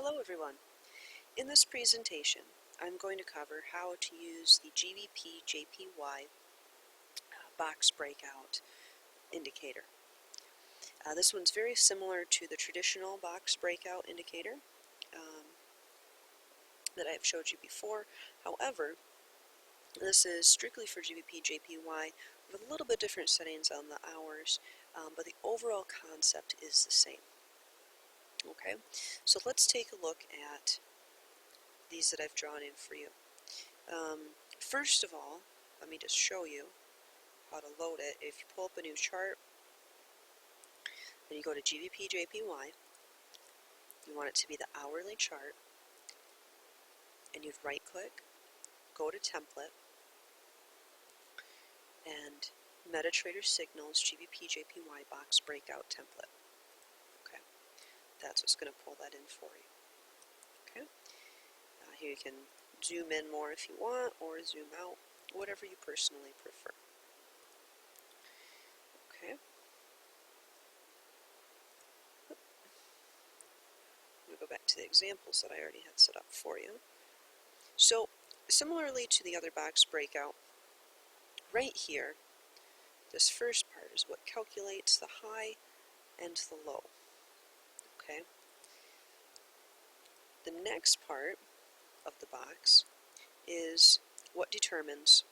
Hello everyone. In this presentation I'm going to cover how to use the GBPJPY box breakout indicator. This one's very similar to the traditional box breakout indicator that I've showed you before. However, this is strictly for GBPJPY with a little bit different settings on the hours, but the overall concept is the same. Okay, so let's take a look at these that I've drawn in for you. First of all, let me just show you how to load it. If you pull up a new chart, then you go to GBPJPY, you want it to be the hourly chart, and you'd right click, go to template, and MetaTrader Signals GBPJPY box breakout template. Okay, that's what's going to pull that in for you. Okay, here you can zoom in more if you want, or zoom out, whatever you personally prefer. Okay. I'm going to go back to the examples that I already had set up for you. So, similarly to the other box breakout, right here, this first part is what calculates the high and the low. Okay. The next part of the box is what determines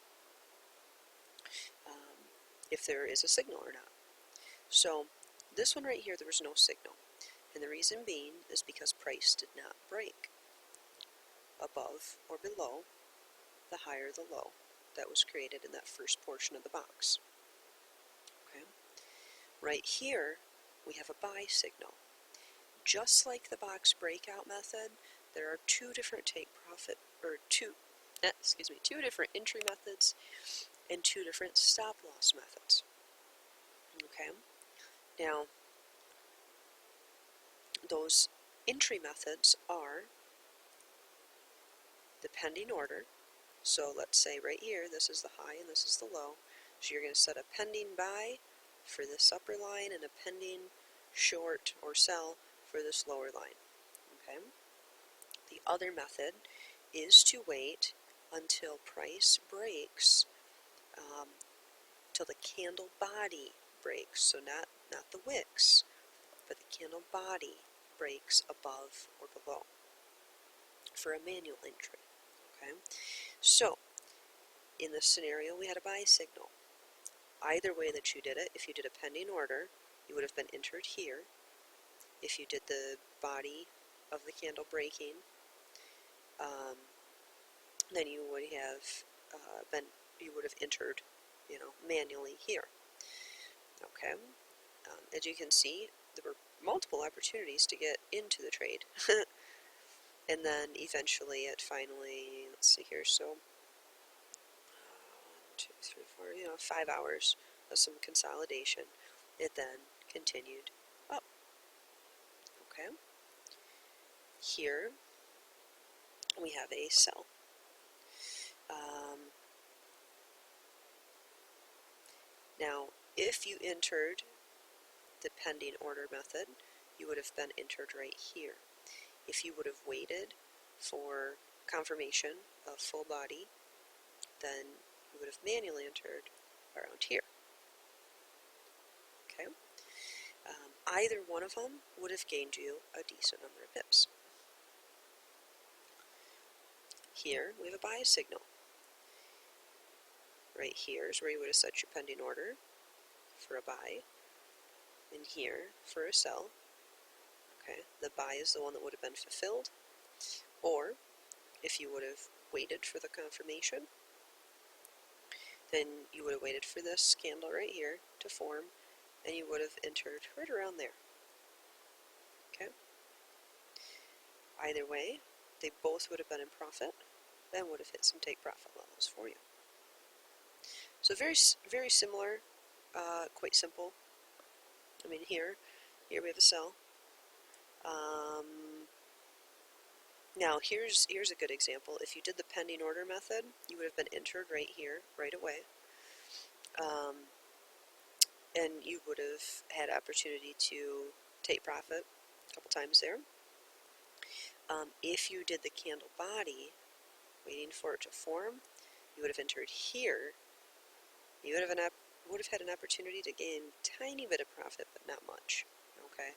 if there is a signal or not. So this one right here, there was no signal, and the reason being is because price did not break above or below the high or the low that was created in that first portion of the box. Okay. Right here we have a buy signal. Just like the box breakout method, there are two different two different entry methods and two different stop loss methods. Okay. Now, those entry methods are the pending order. So let's say right here, this is the high and this is the low. So you're going to set a pending buy for this upper line and a pending short or sell for this lower line. Okay. The other method is to wait until price breaks, till the candle body breaks. So not the wicks, but the candle body breaks above or below for a manual entry. Okay. So in this scenario, we had a buy signal. Either way that you did it, if you did a pending order, you would have been entered here. If you did the body of the candle breaking, then you would have entered, manually here. Okay. As you can see, there were multiple opportunities to get into the trade, and then eventually it finally, let's see here, so 1, 2, 3, 4, 5 hours of some consolidation. It then continued up. Okay. Here we have a sell. Now, if you entered the pending order method, you would have been entered right here. If you would have waited for confirmation of full body, then you would have manually entered around here. Okay. Either one of them would have gained you a decent number of pips. Here we have a buy signal. Right here is where you would have set your pending order for a buy, and here for a sell. Okay, the buy is the one that would have been fulfilled, or if you would have waited for the confirmation, then you would have waited for this candle right here to form, and you would have entered right around there. Okay. Either way, they both would have been in profit and would have hit some take profit levels for you. So very similar, quite simple. I mean, here we have a sell. Now here's a good example. If you did the pending order method, you would have been entered right here, right away, and you would have had opportunity to take profit a couple times there. If you did the candle body, waiting for it to form, you would have entered here. You would have had an opportunity to gain a tiny bit of profit, but not much. Okay,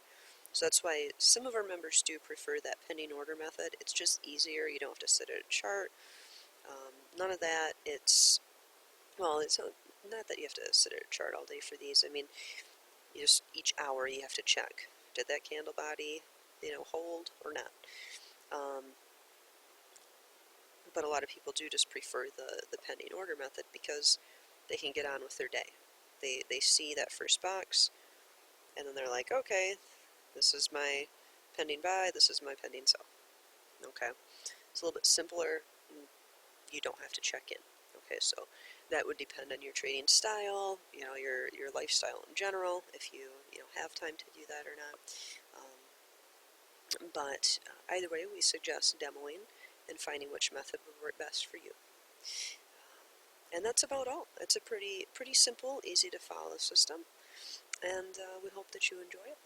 so that's why some of our members do prefer that pending order method. It's just easier. You don't have to sit at a chart. None of that. It's not that you have to sit at a chart all day for these. I mean, you just each hour you have to check. Did that candle body, hold or not? But a lot of people do just prefer the pending order method because they can get on with their day. They see that first box, and then they're like, okay, this is my pending buy, this is my pending sell. Okay, it's a little bit simpler. You don't have to check in. Okay, so that would depend on your trading style, your lifestyle in general, if you have time to do that or not. But either way, we suggest demoing and finding which method would work best for you. And that's about all. It's a pretty simple, easy to follow system, and we hope that you enjoy it.